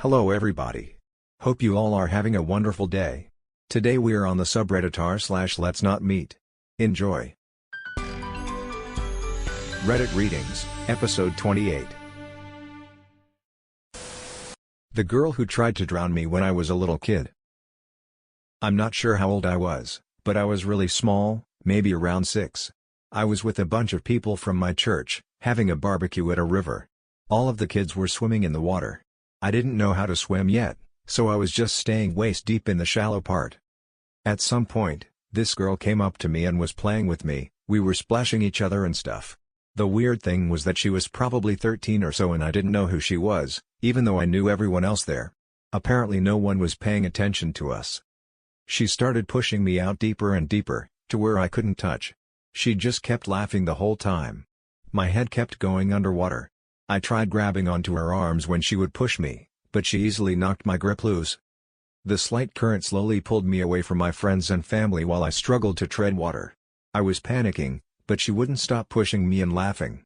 Hello everybody. Hope you all are having a wonderful day. Today we are on the subreddit r/LetsNotMeet. Enjoy. Reddit Readings, Episode 28. The girl who tried to drown me when I was a little kid. I'm not sure how old I was, but I was really small, maybe around 6. I was with a bunch of people from my church, having a barbecue at a river. All of the kids were swimming in the water. I didn't know how to swim yet, so I was just staying waist deep in the shallow part. At some point, this girl came up to me and was playing with me. We were splashing each other and stuff. The weird thing was that she was probably 13 or so and I didn't know who she was, even though I knew everyone else there. Apparently no one was paying attention to us. She started pushing me out deeper and deeper, to where I couldn't touch. She just kept laughing the whole time. My head kept going underwater. I tried grabbing onto her arms when she would push me, but she easily knocked my grip loose. The slight current slowly pulled me away from my friends and family while I struggled to tread water. I was panicking, but she wouldn't stop pushing me and laughing.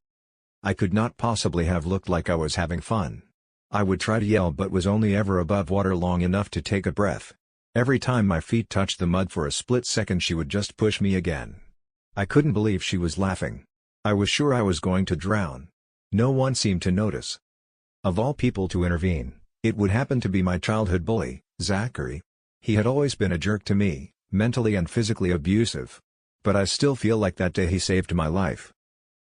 I could not possibly have looked like I was having fun. I would try to yell but was only ever above water long enough to take a breath. Every time my feet touched the mud for a split second she would just push me again. I couldn't believe she was laughing. I was sure I was going to drown. No one seemed to notice. Of all people to intervene, it would happen to be my childhood bully, Zachary. He had always been a jerk to me, mentally and physically abusive. But I still feel like that day he saved my life.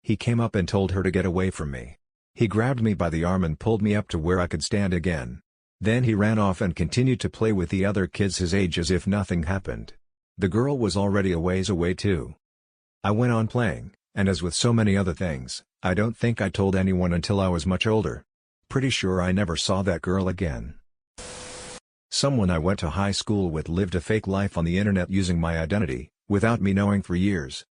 He came up and told her to get away from me. He grabbed me by the arm and pulled me up to where I could stand again. Then he ran off and continued to play with the other kids his age as if nothing happened. The girl was already a ways away too. I went on playing, and as with so many other things, I don't think I told anyone until I was much older. Pretty sure I never saw that girl again. Someone I went to high school with lived a fake life on the internet using my identity, without me knowing for years.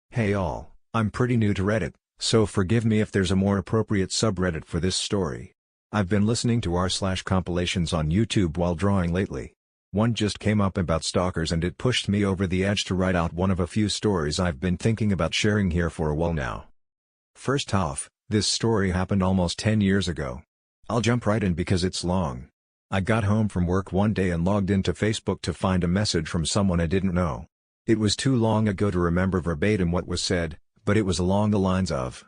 Hey all, I'm pretty new to Reddit, so forgive me if there's a more appropriate subreddit for this story. I've been listening to r/compilations on YouTube while drawing lately. One just came up about stalkers and it pushed me over the edge to write out one of a few stories I've been thinking about sharing here for a while now. First off, this story happened almost 10 years ago. I'll jump right in because it's long. I got home from work one day and logged into Facebook to find a message from someone I didn't know. It was too long ago to remember verbatim what was said, but it was along the lines of,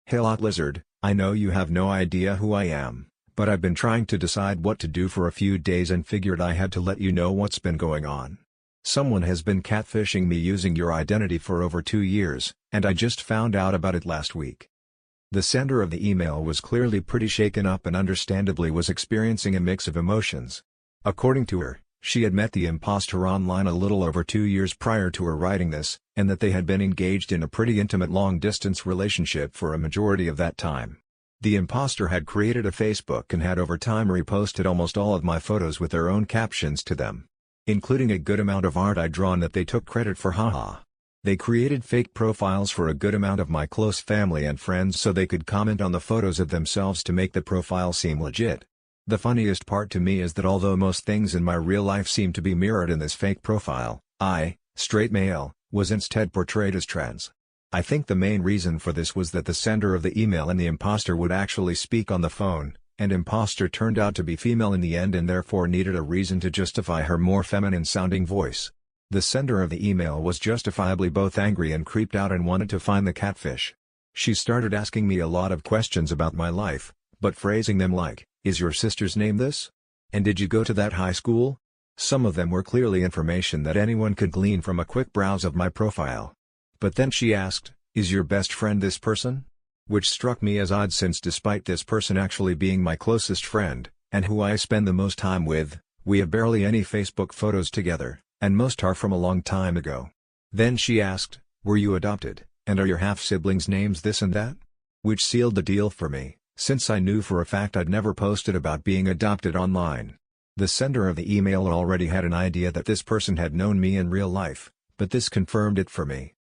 "Hey Lot Lizard, I know you have no idea who I am, but I've been trying to decide what to do for a few days and figured I had to let you know what's been going on. Someone has been catfishing me using your identity for over 2 years, and I just found out about it last week." The sender of the email was clearly pretty shaken up and understandably was experiencing a mix of emotions. According to her, she had met the imposter online a little over 2 years prior to her writing this, and that they had been engaged in a pretty intimate long-distance relationship for a majority of that time. The imposter had created a Facebook and had over time reposted almost all of my photos with their own captions to them, including a good amount of art I'd drawn that they took credit for. Haha. They created fake profiles for a good amount of my close family and friends so they could comment on the photos of themselves to make the profile seem legit. The funniest part to me is that although most things in my real life seem to be mirrored in this fake profile, I, straight male, was instead portrayed as trans. I think the main reason for this was that the sender of the email and the imposter would actually speak on the phone, and imposter turned out to be female in the end and therefore needed a reason to justify her more feminine-sounding voice. The sender of the email was justifiably both angry and creeped out and wanted to find the catfish. She started asking me a lot of questions about my life, but phrasing them like, "Is your sister's name this? And did you go to that high school?" Some of them were clearly information that anyone could glean from a quick browse of my profile. But then she asked, "Is your best friend this person?" Which struck me as odd since despite this person actually being my closest friend, and who I spend the most time with, we have barely any Facebook photos together, and most are from a long time ago. Then she asked, "Were you adopted, and are your half-siblings' names this and that?" Which sealed the deal for me, since I knew for a fact I'd never posted about being adopted online. The sender of the email already had an idea that this person had known me in real life, but this confirmed it for me.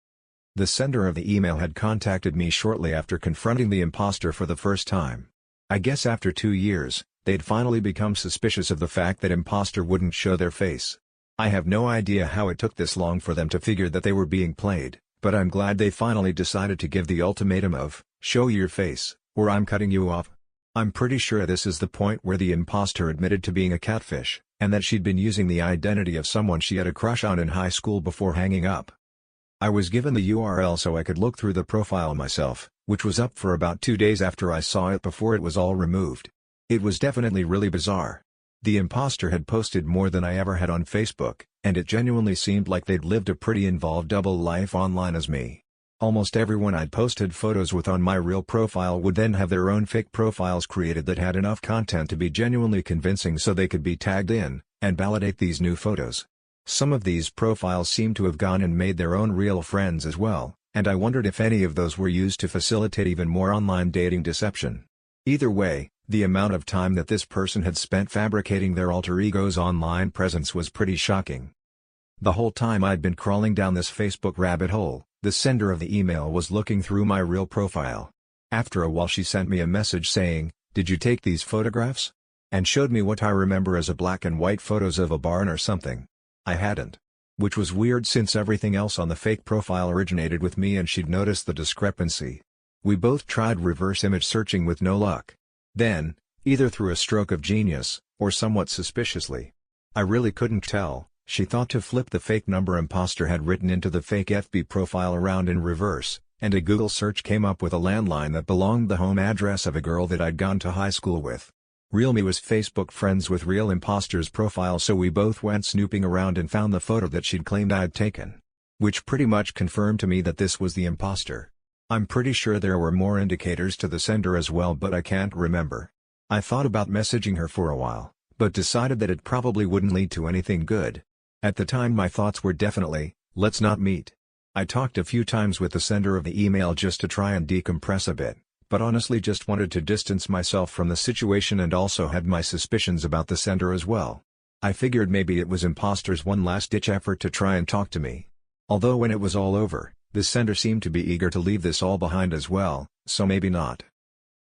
The sender of the email had contacted me shortly after confronting the imposter for the first time. I guess after 2 years, they'd finally become suspicious of the fact that imposter wouldn't show their face. I have no idea how it took this long for them to figure that they were being played, but I'm glad they finally decided to give the ultimatum of, "Show your face, or I'm cutting you off." I'm pretty sure this is the point where the imposter admitted to being a catfish, and that she'd been using the identity of someone she had a crush on in high school before hanging up. I was given the URL so I could look through the profile myself, which was up for about 2 days after I saw it before it was all removed. It was definitely really bizarre. The imposter had posted more than I ever had on Facebook, and it genuinely seemed like they'd lived a pretty involved double life online as me. Almost everyone I'd posted photos with on my real profile would then have their own fake profiles created that had enough content to be genuinely convincing so they could be tagged in, and validate these new photos. Some of these profiles seemed to have gone and made their own real friends as well, and I wondered if any of those were used to facilitate even more online dating deception. Either way, the amount of time that this person had spent fabricating their alter ego's online presence was pretty shocking. The whole time I'd been crawling down this Facebook rabbit hole, the sender of the email was looking through my real profile. After a while she sent me a message saying, "Did you take these photographs?" and showed me what I remember as a black and white photos of a barn or something. I hadn't. Which was weird since everything else on the fake profile originated with me and she'd noticed the discrepancy. We both tried reverse image searching with no luck. Then, either through a stroke of genius, or somewhat suspiciously, I really couldn't tell, she thought to flip the fake number imposter had written into the fake FB profile around in reverse, and a Google search came up with a landline that belonged the home address of a girl that I'd gone to high school with. Real me was Facebook friends with real imposter's profile, so we both went snooping around and found the photo that she'd claimed I'd taken. Which pretty much confirmed to me that this was the imposter. I'm pretty sure there were more indicators to the sender as well, but I can't remember. I thought about messaging her for a while, but decided that it probably wouldn't lead to anything good. At the time my thoughts were definitely, let's not meet. I talked a few times with the sender of the email just to try and decompress a bit, but honestly just wanted to distance myself from the situation and also had my suspicions about the sender as well. I figured maybe it was imposter's one last-ditch effort to try and talk to me. Although when it was all over, the sender seemed to be eager to leave this all behind as well, so maybe not.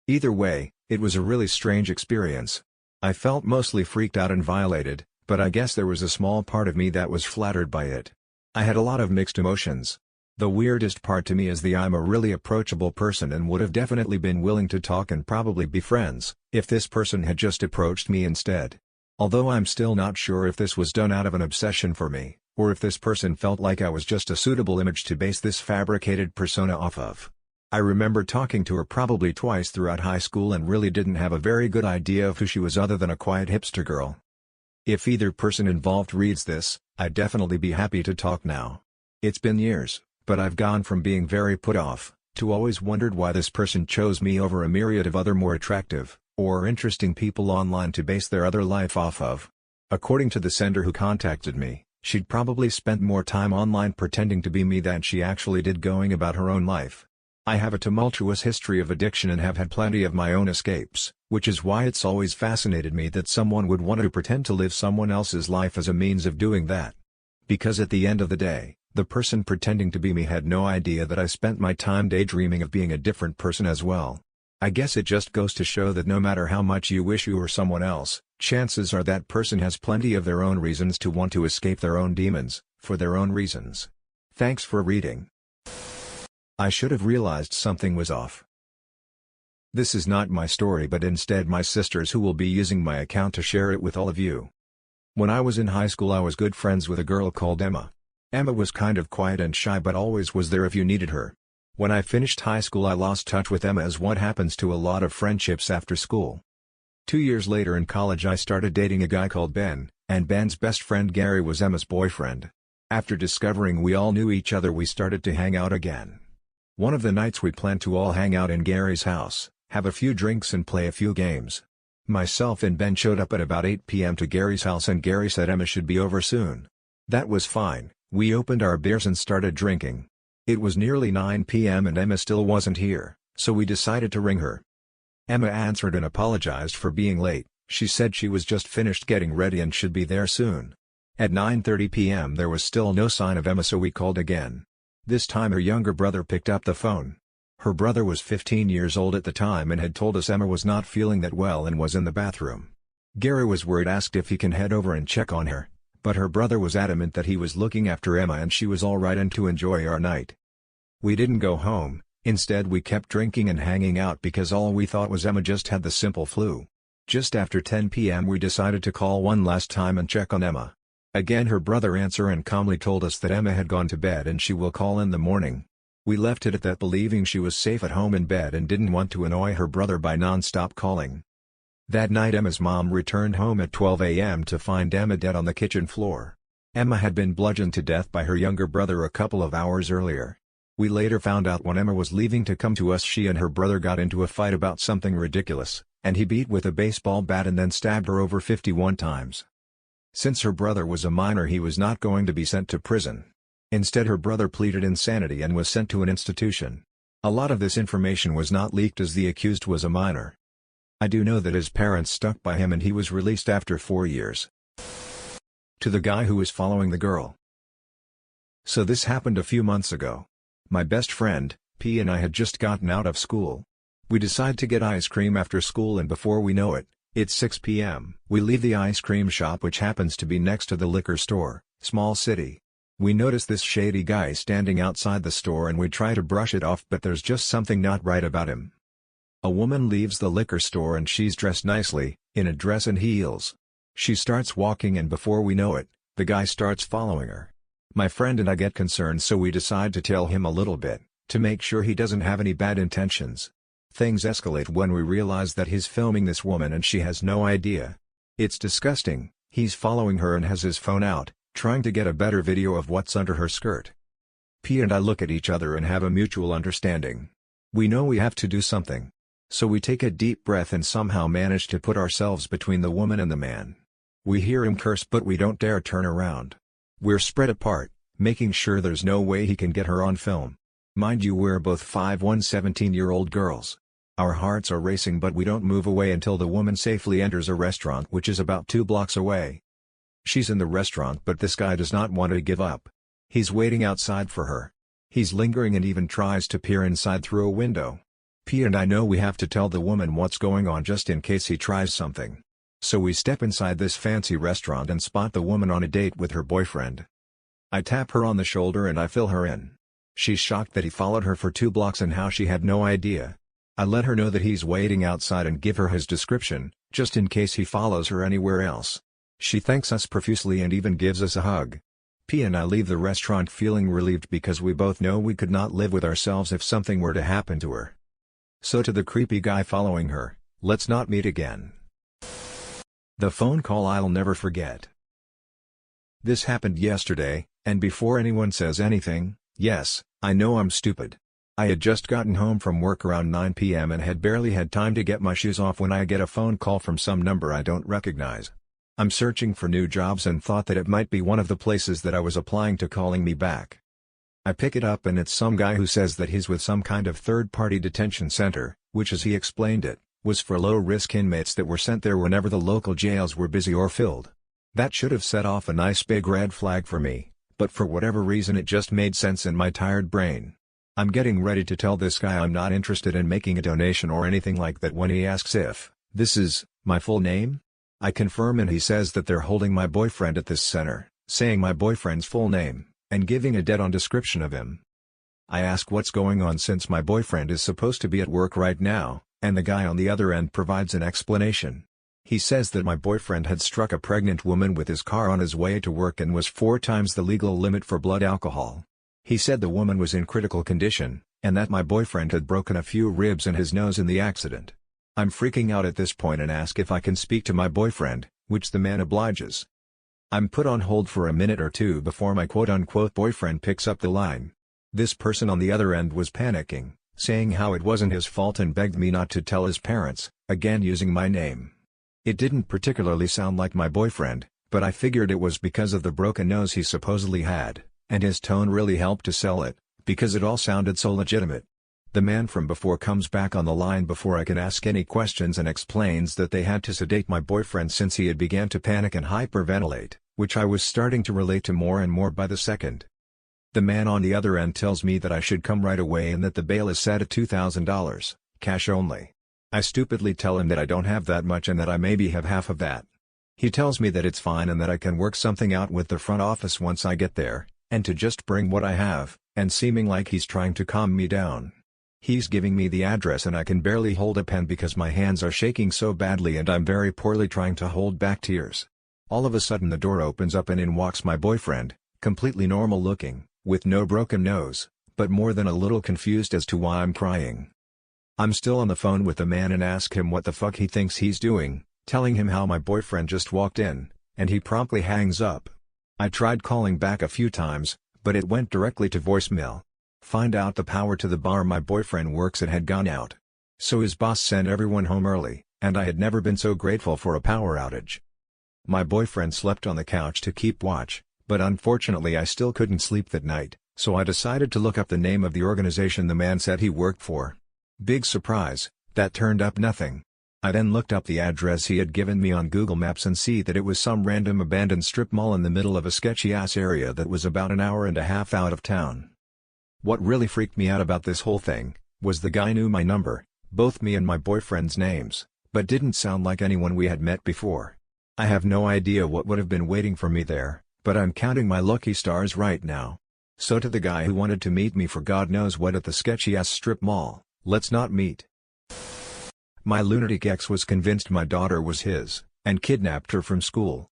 Either way, it was a really strange experience. I felt mostly freaked out and violated, but I guess there was a small part of me that was flattered by it. I had a lot of mixed emotions. The weirdest part to me is I'm a really approachable person and would have definitely been willing to talk and probably be friends, if this person had just approached me instead. Although I'm still not sure if this was done out of an obsession for me, or if this person felt like I was just a suitable image to base this fabricated persona off of. I remember talking to her probably twice throughout high school and really didn't have a very good idea of who she was other than a quiet hipster girl. If either person involved reads this, I'd definitely be happy to talk now. It's been years, but I've gone from being very put off, to always wondered why this person chose me over a myriad of other more attractive, or interesting people online to base their other life off of. According to the sender who contacted me, she'd probably spent more time online pretending to be me than she actually did going about her own life. I have a tumultuous history of addiction and have had plenty of my own escapes, which is why it's always fascinated me that someone would want to pretend to live someone else's life as a means of doing that. Because at the end of the day, the person pretending to be me had no idea that I spent my time daydreaming of being a different person as well. I guess it just goes to show that no matter how much you wish you were someone else, chances are that person has plenty of their own reasons to want to escape their own demons, for their own reasons. Thanks for reading. I should have realized something was off. This is not my story but instead my sister's, who will be using my account to share it with all of you. When I was in high school I was good friends with a girl called Emma. Emma was kind of quiet and shy but always was there if you needed her. When I finished high school I lost touch with Emma, as what happens to a lot of friendships after school. 2 years later in college I started dating a guy called Ben, and Ben's best friend Gary was Emma's boyfriend. After discovering we all knew each other we started to hang out again. One of the nights we planned to all hang out in Gary's house, have a few drinks and play a few games. Myself and Ben showed up at about 8 p.m. to Gary's house and Gary said Emma should be over soon. That was fine, we opened our beers and started drinking. It was nearly 9 p.m. and Emma still wasn't here, so we decided to ring her. Emma answered and apologized for being late. She said she was just finished getting ready and should be there soon. At 9:30 p.m. there was still no sign of Emma, so we called again. This time her younger brother picked up the phone. Her brother was 15 years old at the time and had told us Emma was not feeling that well and was in the bathroom. Gary was worried, asked if he can head over and check on her, but her brother was adamant that he was looking after Emma and she was alright and to enjoy our night. We didn't go home. Instead we kept drinking and hanging out because all we thought was Emma just had the simple flu. Just after 10 p.m. we decided to call one last time and check on Emma. Again her brother answered and calmly told us that Emma had gone to bed and she will call in the morning. We left it at that, believing she was safe at home in bed and didn't want to annoy her brother by non-stop calling. That night Emma's mom returned home at 12 a.m. to find Emma dead on the kitchen floor. Emma had been bludgeoned to death by her younger brother a couple of hours earlier. We later found out when Emma was leaving to come to us she and her brother got into a fight about something ridiculous, and he beat with a baseball bat and then stabbed her over 51 times. Since her brother was a minor he was not going to be sent to prison. Instead her brother pleaded insanity and was sent to an institution. A lot of this information was not leaked as the accused was a minor. I do know that his parents stuck by him and he was released after 4 years. To the guy who was following the girl. So this happened a few months ago. My best friend, P, and I had just gotten out of school. We decide to get ice cream after school and before we know it, it's 6 p.m. We leave the ice cream shop which happens to be next to the liquor store, small city. We notice this shady guy standing outside the store and we try to brush it off but there's just something not right about him. A woman leaves the liquor store and she's dressed nicely, in a dress and heels. She starts walking and before we know it, the guy starts following her. My friend and I get concerned so we decide to tail him a little bit, to make sure he doesn't have any bad intentions. Things escalate when we realize that he's filming this woman and she has no idea. It's disgusting. He's following her and has his phone out, trying to get a better video of what's under her skirt. P and I look at each other and have a mutual understanding. We know we have to do something. So we take a deep breath and somehow manage to put ourselves between the woman and the man. We hear him curse but we don't dare turn around. We're spread apart, making sure there's no way he can get her on film. Mind you, we're both 5'1" 17-year-old girls. Our hearts are racing but we don't move away until the woman safely enters a restaurant which is about 2 blocks away. She's in the restaurant but this guy does not want to give up. He's waiting outside for her. He's lingering and even tries to peer inside through a window. P and I know we have to tell the woman what's going on just in case he tries something. So we step inside this fancy restaurant and spot the woman on a date with her boyfriend. I tap her on the shoulder and I fill her in. She's shocked that he followed her for 2 blocks and how she had no idea. I let her know that he's waiting outside and give her his description, just in case he follows her anywhere else. She thanks us profusely and even gives us a hug. P and I leave the restaurant feeling relieved because we both know we could not live with ourselves if something were to happen to her. So to the creepy guy following her, let's not meet again. The phone call I'll never forget. This happened yesterday, and before anyone says anything, yes, I know I'm stupid. I had just gotten home from work around 9 p.m. and had barely had time to get my shoes off when I get a phone call from some number I don't recognize. I'm searching for new jobs and thought that it might be one of the places that I was applying to calling me back. I pick it up and it's some guy who says that he's with some kind of third-party detention center, which as he explained it, was for low-risk inmates that were sent there whenever the local jails were busy or filled. That should have set off a nice big red flag for me, but for whatever reason it just made sense in my tired brain. I'm getting ready to tell this guy I'm not interested in making a donation or anything like that when he asks if this is my full name. I confirm and he says that they're holding my boyfriend at this center, saying my boyfriend's full name, and giving a dead-on description of him. I ask what's going on since my boyfriend is supposed to be at work right now, and the guy on the other end provides an explanation. He says that my boyfriend had struck a pregnant woman with his car on his way to work and was 4 times the legal limit for blood alcohol. He said the woman was in critical condition, and that my boyfriend had broken a few ribs and his nose in the accident. I'm freaking out at this point and ask if I can speak to my boyfriend, which the man obliges. I'm put on hold for a minute or two before my quote-unquote boyfriend picks up the line. This person on the other end was panicking, saying how it wasn't his fault and begged me not to tell his parents, again using my name. It didn't particularly sound like my boyfriend, but I figured it was because of the broken nose he supposedly had, and his tone really helped to sell it, because it all sounded so legitimate. The man from before comes back on the line before I can ask any questions and explains that they had to sedate my boyfriend since he had began to panic and hyperventilate, which I was starting to relate to more and more by the second. The man on the other end tells me that I should come right away and that the bail is set at $2,000, cash only. I stupidly tell him that I don't have that much and that I maybe have half of that. He tells me that it's fine and that I can work something out with the front office once I get there, and to just bring what I have, and seeming like he's trying to calm me down. He's giving me the address and I can barely hold a pen because my hands are shaking so badly and I'm very poorly trying to hold back tears. All of a sudden the door opens up and in walks my boyfriend, completely normal looking, with no broken nose, but more than a little confused as to why I'm crying. I'm still on the phone with the man and ask him what the fuck he thinks he's doing, telling him how my boyfriend just walked in, and he promptly hangs up. I tried calling back a few times, but it went directly to voicemail. Find out the power to the bar my boyfriend works at had gone out. So his boss sent everyone home early, and I had never been so grateful for a power outage. My boyfriend slept on the couch to keep watch, but unfortunately I still couldn't sleep that night, so I decided to look up the name of the organization the man said he worked for. Big surprise, that turned up nothing. I then looked up the address he had given me on Google Maps and see that it was some random abandoned strip mall in the middle of a sketchy-ass area that was about an hour and a half out of town. What really freaked me out about this whole thing, was the guy knew my number, both me and my boyfriend's names, but didn't sound like anyone we had met before. I have no idea what would have been waiting for me there, but I'm counting my lucky stars right now. So to the guy who wanted to meet me for God knows what at the sketchy-ass strip mall, let's not meet. My lunatic ex was convinced my daughter was his, and kidnapped her from school.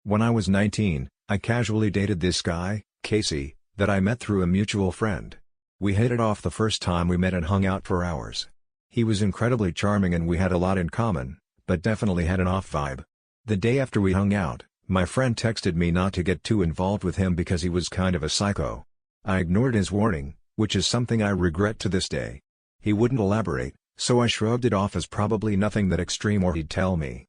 When I was 19, I casually dated this guy, Casey, that I met through a mutual friend. We hit it off the first time we met and hung out for hours. He was incredibly charming and we had a lot in common, but definitely had an off vibe. The day after we hung out, my friend texted me not to get too involved with him because he was kind of a psycho. I ignored his warning, which is something I regret to this day. He wouldn't elaborate, so I shrugged it off as probably nothing that extreme or he'd tell me.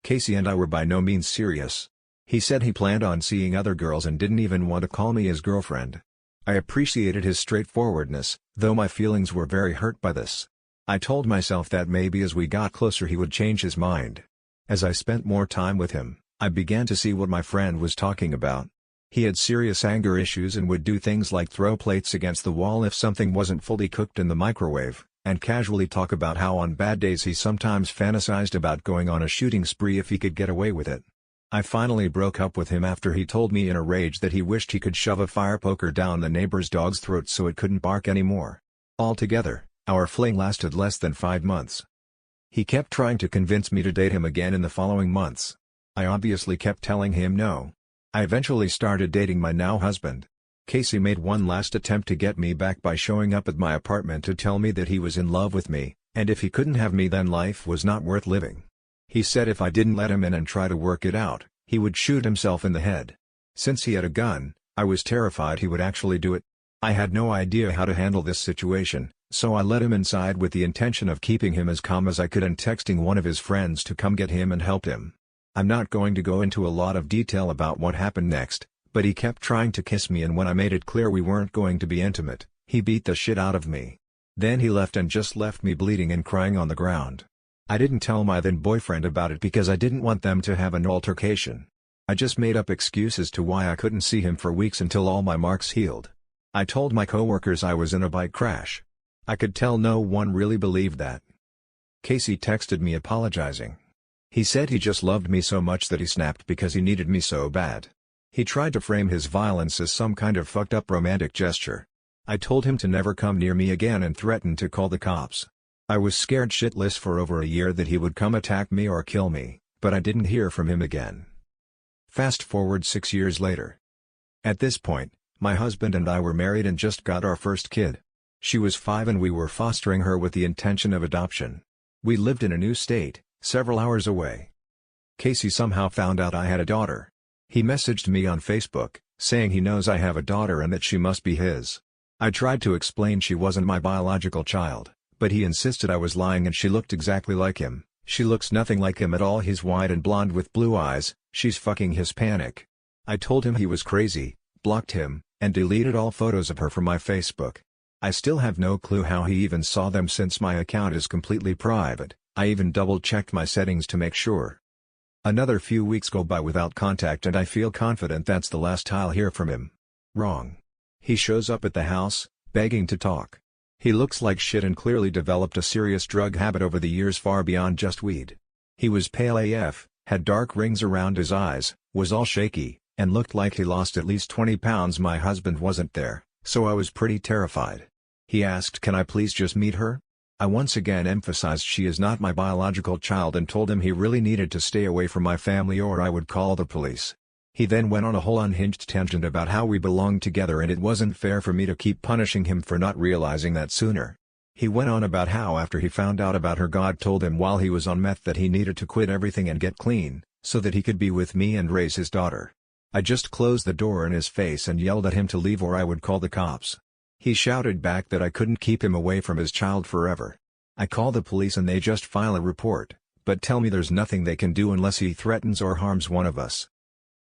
Casey and I were by no means serious. He said he planned on seeing other girls and didn't even want to call me his girlfriend. I appreciated his straightforwardness, though my feelings were very hurt by this. I told myself that maybe as we got closer he would change his mind. As I spent more time with him, I began to see what my friend was talking about. He had serious anger issues and would do things like throw plates against the wall if something wasn't fully cooked in the microwave, and casually talk about how on bad days he sometimes fantasized about going on a shooting spree if he could get away with it. I finally broke up with him after he told me in a rage that he wished he could shove a fire poker down the neighbor's dog's throat so it couldn't bark anymore. Altogether, our fling lasted less than 5 months. He kept trying to convince me to date him again in the following months. I obviously kept telling him no. I eventually started dating my now husband. Casey made one last attempt to get me back by showing up at my apartment to tell me that he was in love with me, and if he couldn't have me then life was not worth living. He said if I didn't let him in and try to work it out, he would shoot himself in the head. Since he had a gun, I was terrified he would actually do it. I had no idea how to handle this situation, so I let him inside with the intention of keeping him as calm as I could and texting one of his friends to come get him and help him. I'm not going to go into a lot of detail about what happened next, but he kept trying to kiss me and when I made it clear we weren't going to be intimate, he beat the shit out of me. Then he left and just left me bleeding and crying on the ground. I didn't tell my then boyfriend about it because I didn't want them to have an altercation. I just made up excuses to why I couldn't see him for weeks until all my marks healed. I told my coworkers I was in a bike crash. I could tell no one really believed that. Casey texted me apologizing. He said he just loved me so much that he snapped because he needed me so bad. He tried to frame his violence as some kind of fucked up romantic gesture. I told him to never come near me again and threatened to call the cops. I was scared shitless for over a year that he would come attack me or kill me, but I didn't hear from him again. Fast forward 6 years later. At this point, my husband and I were married and just got our first kid. She was 5 and we were fostering her with the intention of adoption. We lived in a new state, several hours away. Casey somehow found out I had a daughter. He messaged me on Facebook, saying he knows I have a daughter and that she must be his. I tried to explain she wasn't my biological child, but he insisted I was lying and she looked exactly like him. She looks nothing like him at all. He's white and blonde with blue eyes, she's fucking Hispanic. I told him he was crazy, blocked him, and deleted all photos of her from my Facebook. I still have no clue how he even saw them since my account is completely private. I even double-checked my settings to make sure. Another few weeks go by without contact and I feel confident that's the last I'll hear from him. Wrong. He shows up at the house, begging to talk. He looks like shit and clearly developed a serious drug habit over the years far beyond just weed. He was pale AF, had dark rings around his eyes, was all shaky, and looked like he lost at least 20 pounds. My husband wasn't there, so I was pretty terrified. He asked, can I please just meet her? I once again emphasized she is not my biological child and told him he really needed to stay away from my family or I would call the police. He then went on a whole unhinged tangent about how we belonged together and it wasn't fair for me to keep punishing him for not realizing that sooner. He went on about how after he found out about her, God told him while he was on meth that he needed to quit everything and get clean, so that he could be with me and raise his daughter. I just closed the door in his face and yelled at him to leave or I would call the cops. He shouted back that I couldn't keep him away from his child forever. I call the police and they just file a report, but tell me there's nothing they can do unless he threatens or harms one of us.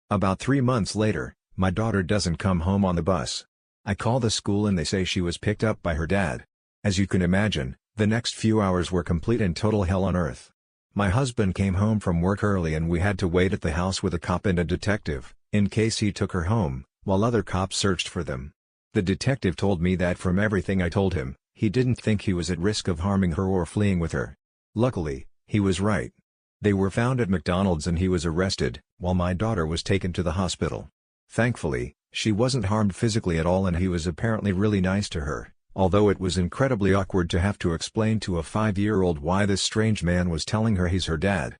About 3 months later, my daughter doesn't come home on the bus. I call the school and they say she was picked up by her dad. As you can imagine, the next few hours were complete and total hell on earth. My husband came home from work early and we had to wait at the house with a cop and a detective, in case he took her home, while other cops searched for them. The detective told me that from everything I told him, he didn't think he was at risk of harming her or fleeing with her. Luckily, he was right. They were found at McDonald's and he was arrested, while my daughter was taken to the hospital. Thankfully, she wasn't harmed physically at all and he was apparently really nice to her, although it was incredibly awkward to have to explain to a 5-year-old why this strange man was telling her he's her dad.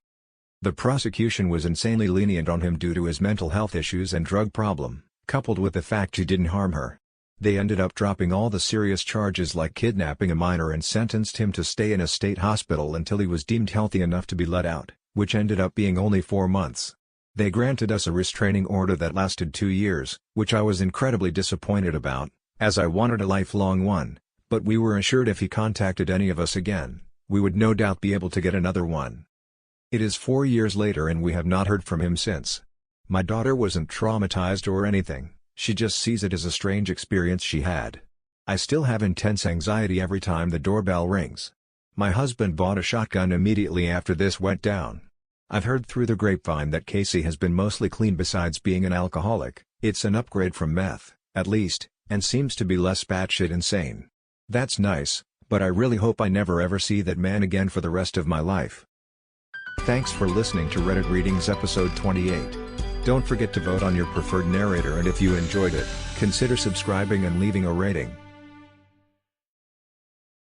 The prosecution was insanely lenient on him due to his mental health issues and drug problem, coupled with the fact he didn't harm her. They ended up dropping all the serious charges like kidnapping a minor and sentenced him to stay in a state hospital until he was deemed healthy enough to be let out, which ended up being only 4 months. They granted us a restraining order that lasted 2 years, which I was incredibly disappointed about, as I wanted a lifelong one, but we were assured if he contacted any of us again, we would no doubt be able to get another one. It is 4 years later and we have not heard from him since. My daughter wasn't traumatized or anything. She just sees it as a strange experience she had. I still have intense anxiety every time the doorbell rings. My husband bought a shotgun immediately after this went down. I've heard through the grapevine that Casey has been mostly clean besides being an alcoholic. It's an upgrade from meth, at least, and seems to be less batshit insane. That's nice, but I really hope I never ever see that man again for the rest of my life. Thanks for listening to Reddit Readings episode 28. Don't forget to vote on your preferred narrator and if you enjoyed it, consider subscribing and leaving a rating.